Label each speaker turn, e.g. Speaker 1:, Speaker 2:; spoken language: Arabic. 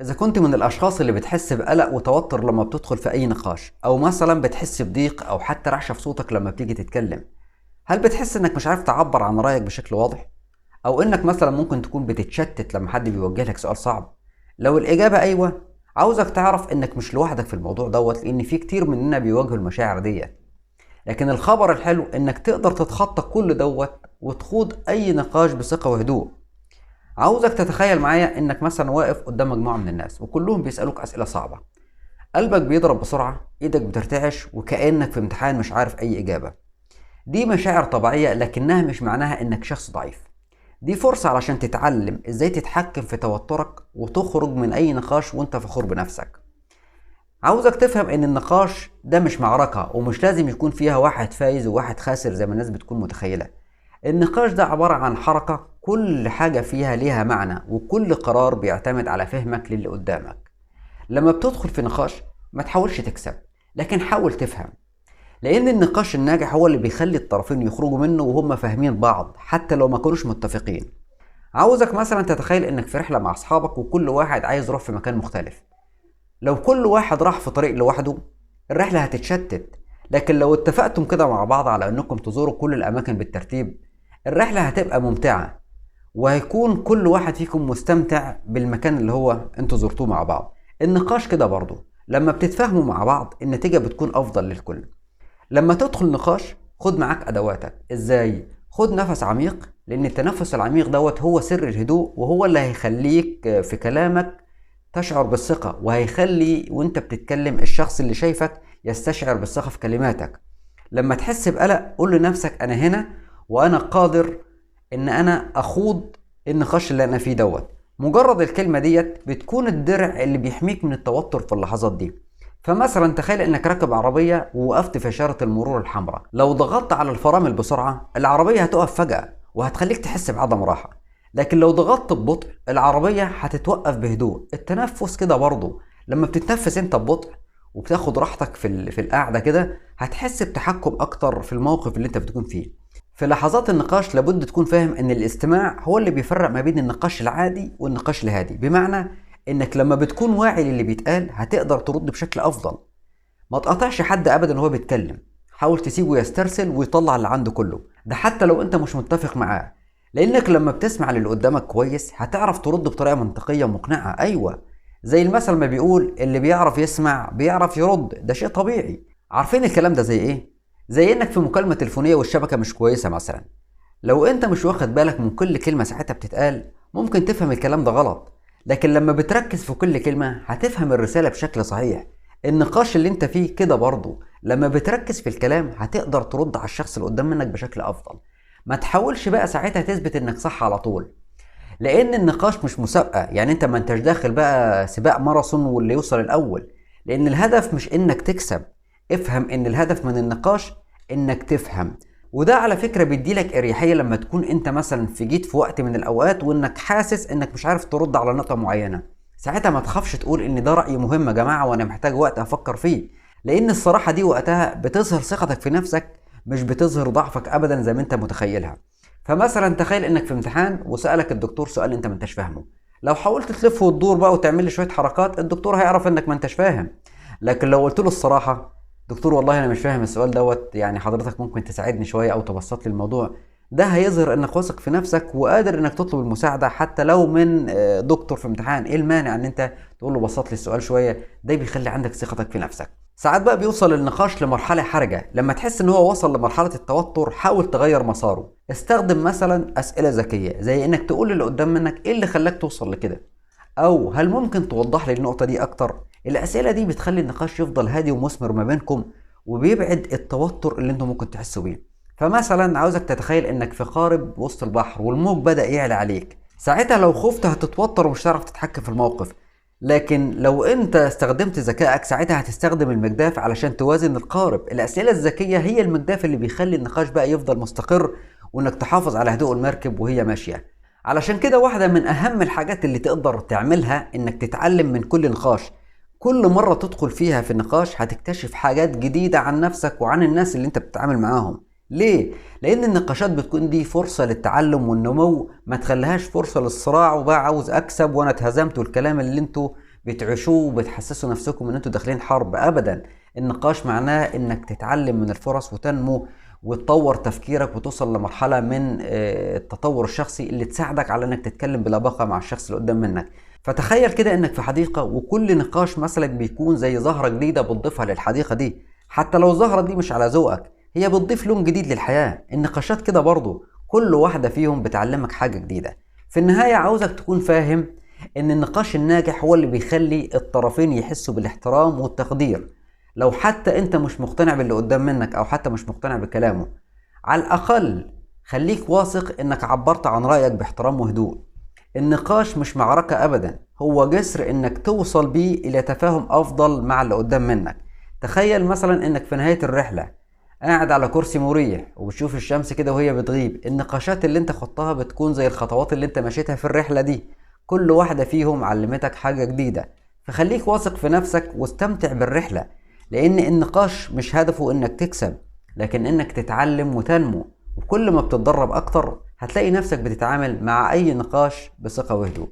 Speaker 1: إذا كنت من الأشخاص اللي بتحس بقلق وتوتر لما بتدخل في أي نقاش، أو مثلا بتحس بضيق أو حتى رعشة في صوتك لما بتيجي تتكلم، هل بتحس إنك مش عارف تعبر عن رأيك بشكل واضح؟ أو إنك مثلا ممكن تكون بتتشتت لما حد بيوجه لك سؤال صعب؟ لو الإجابة أيوة، عاوزك تعرف إنك مش لوحدك في الموضوع دوت، لأن في كتير مننا بيواجهوا المشاعر ديت. لكن الخبر الحلو إنك تقدر تتخطى كل دوت وتخوض أي نقاش بثقة وهدوء. عاوزك تتخيل معايا إنك مثلا واقف قدام مجموعة من الناس وكلهم بيسألوك أسئلة صعبة. قلبك بيضرب بسرعة، ايدك بترتعش، وكأنك في امتحان مش عارف اي اجابة. دي مشاعر طبيعية، لكنها مش معناها انك شخص ضعيف. دي فرصة علشان تتعلم ازاي تتحكم في توترك وتخرج من اي نقاش وانت فخور بنفسك. عاوزك تفهم ان النقاش ده مش معركة، ومش لازم يكون فيها واحد فايز وواحد خاسر زي ما الناس بتكون متخيلة. النقاش ده عبارة عن حركة، كل حاجة فيها ليها معنى، وكل قرار بيعتمد على فهمك للي قدامك. لما بتدخل في نقاش، ما تحاولش تكسب، لكن حاول تفهم. لأن النقاش الناجح هو اللي بيخلي الطرفين يخرجوا منه وهم فاهمين بعض حتى لو ما كانوش متفقين. عاوزك مثلا تتخيل انك في رحلة مع اصحابك وكل واحد عايز يروح في مكان مختلف. لو كل واحد راح في طريق لوحده، الرحلة هتتشتت. لكن لو اتفقتم كده مع بعض على انكم تزوروا كل الاماكن بالترتيب، الرحلة هتبقى ممتعة، وهيكون كل واحد فيكم مستمتع بالمكان اللي هو انتوا زرتوه مع بعض. النقاش كده برضه، لما بتتفاهموا مع بعض النتيجة بتكون افضل للكل. لما تدخل نقاش، خد معاك ادواتك. ازاي؟ خد نفس عميق، لان التنفس العميق دوت هو سر الهدوء، وهو اللي هيخليك في كلامك تشعر بالثقة، وهيخلي وانت بتتكلم الشخص اللي شايفك يستشعر بالثقة في كلماتك. لما تحس بقلق، قول لنفسك انا هنا، وانا قادر ان انا اخوض النقاش اللي انا فيه دوت. مجرد الكلمة ديت بتكون الدرع اللي بيحميك من التوتر في اللحظات دي. فمثلا تخيل انك راكب عربية ووقفت في اشارة المرور الحمراء، لو ضغطت على الفرامل بسرعة العربية هتقف فجأة وهتخليك تحس بعدم راحة. لكن لو ضغطت ببطء العربية هتتوقف بهدوء. التنفس كده برضه، لما بتتنفس انت ببطء وبتاخد راحتك في القعدة كده، هتحس بتحكم اكتر في الموقف اللي انت بتكون فيه. في لحظات النقاش لابد تكون فاهم ان الاستماع هو اللي بيفرق ما بين النقاش العادي والنقاش الهادي. بمعنى انك لما بتكون واعي للي بيتقال هتقدر ترد بشكل افضل. ما تقاطعش حد ابدا وهو بيتكلم، حاول تسيبه يسترسل ويطلع اللي عنده كله، ده حتى لو انت مش متفق معاه. لانك لما بتسمع للي قدامك كويس هتعرف ترد بطريقة منطقية مقنعة. ايوه، زي المثل ما بيقول اللي بيعرف يسمع بيعرف يرد، ده شيء طبيعي. عارفين الكلام ده زي ايه؟ زي انك في مكالمة تليفونية والشبكة مش كويسة مثلا، لو انت مش واخد بالك من كل كلمة ساعتها بتتقال ممكن تفهم الكلام ده غلط. لكن لما بتركز في كل كلمة هتفهم الرسالة بشكل صحيح. النقاش اللي انت فيه كده برضه، لما بتركز في الكلام هتقدر ترد على الشخص اللي قدام منك بشكل افضل. ما تحاولش بقى ساعتها تثبت انك صح على طول، لان النقاش مش مسابقة. يعني انت ما انتش داخل بقى سباق ماراثون واللي يوصل الاول، لان الهدف مش انك تكسب. افهم ان الهدف من النقاش انك تفهم. وده على فكرة بيديلك اريحية لما تكون انت مثلا جيت في وقت من الاوقات وانك حاسس انك مش عارف ترد على نقطة معينة، ساعتها ما تخافش تقول ان ده رأي مهم يا جماعة وانا محتاج وقت افكر فيه. لان الصراحة دي وقتها بتظهر ثقتك في نفسك، مش بتظهر ضعفك ابدا زي ما انت متخيلها. فمثلا تخيل انك في امتحان وسألك الدكتور سؤال انت ما انتش فاهمه. لو حاولت تلف وتدور بقى وتعمل لي شوية حركات، الدكتور هيعرف انك ما انتش فاهم. لكن لو قلت له الصراحة، دكتور والله انا مش فاهم السؤال دوت، يعني حضرتك ممكن تساعدني شوية او تبسط لي الموضوع، ده هيظهر انك واثق في نفسك وقادر انك تطلب المساعدة حتى لو من دكتور في امتحان. ايه المانع ان انت تقول له بسط لي السؤال شوية؟ ده بيخلي عندك ثقتك في نفسك. ساعات بقى بيوصل النقاش لمرحلة حرجة، لما تحس ان هو وصل لمرحلة التوتر حاول تغير مساره. استخدم مثلا اسئلة ذكية، زي انك تقول للي قدام منك ايه اللي خلاك توصل لكده، او هل ممكن توضح لي النقطة دي اكتر. الاسئلة دي بتخلي النقاش يفضل هادي ومثمر ما بينكم، وبيبعد التوتر اللي انتم ممكن تحسوا بيه. فمثلا عاوزك تتخيل انك في قارب وسط البحر والموج بدأ يعلى عليك، ساعتها لو خفت هتتوتر ومش هتعرف تتحكم في الموقف. لكن لو انت استخدمت ذكائك ساعتها هتستخدم المجداف علشان توازن القارب. الاسئلة الذكية هي المجداف اللي بيخلي النقاش بقى يفضل مستقر، وانك تحافظ على هدوء المركب وهي ماشية. علشان كده واحدة من اهم الحاجات اللي تقدر تعملها انك تتعلم من كل نقاش. كل مرة تدخل فيها في النقاش هتكتشف حاجات جديدة عن نفسك وعن الناس اللي انت بتتعامل معاهم. ليه؟ لأن النقاشات بتكون دي فرصة للتعلم والنمو، ما تخليهاش فرصة للصراع وبقى عاوز أكسب وأنا اتهزمت والكلام اللي انتوا بتعيشوه وبتحسسوا نفسكم ان انتوا داخلين حرب. ابدا، النقاش معناه انك تتعلم من الفرص وتنمو وتطور تفكيرك وتوصل لمرحلة من التطور الشخصي اللي تساعدك على انك تتكلم بلباقة مع الشخص اللي قدام منك. فتخيل كده انك في حديقة، وكل نقاش مثلا بيكون زي زهرة جديدة بتضيفها للحديقة دي. حتى لو الزهرة دي مش على ذوقك، هي بتضيف لون جديد للحياة. النقاشات كده برضو، كل واحدة فيهم بتعلمك حاجة جديدة. في النهاية عاوزك تكون فاهم ان النقاش الناجح هو اللي بيخلي الطرفين يحسوا بالاحترام والتقدير. لو حتى انت مش مقتنع باللي قدام منك او حتى مش مقتنع بكلامه، على الاقل خليك واثق انك عبرت عن رأيك باحترام وهدوء. النقاش مش معركة ابدا، هو جسر انك توصل بيه الى تفاهم افضل مع اللي قدام منك. تخيل مثلا انك في نهاية الرحلة قاعد على كرسي مريح وبتشوف الشمس كده وهي بتغيب. النقاشات اللي انت خضتها بتكون زي الخطوات اللي انت مشيتها في الرحلة دي، كل واحدة فيهم علمتك حاجة جديدة. فخليك واثق في نفسك واستمتع بالرحلة، لان النقاش مش هدفه انك تكسب، لكن انك تتعلم وتنمو. وكل ما بتتدرب اكتر هتلاقي نفسك بتتعامل مع اي نقاش بثقة وهدوء.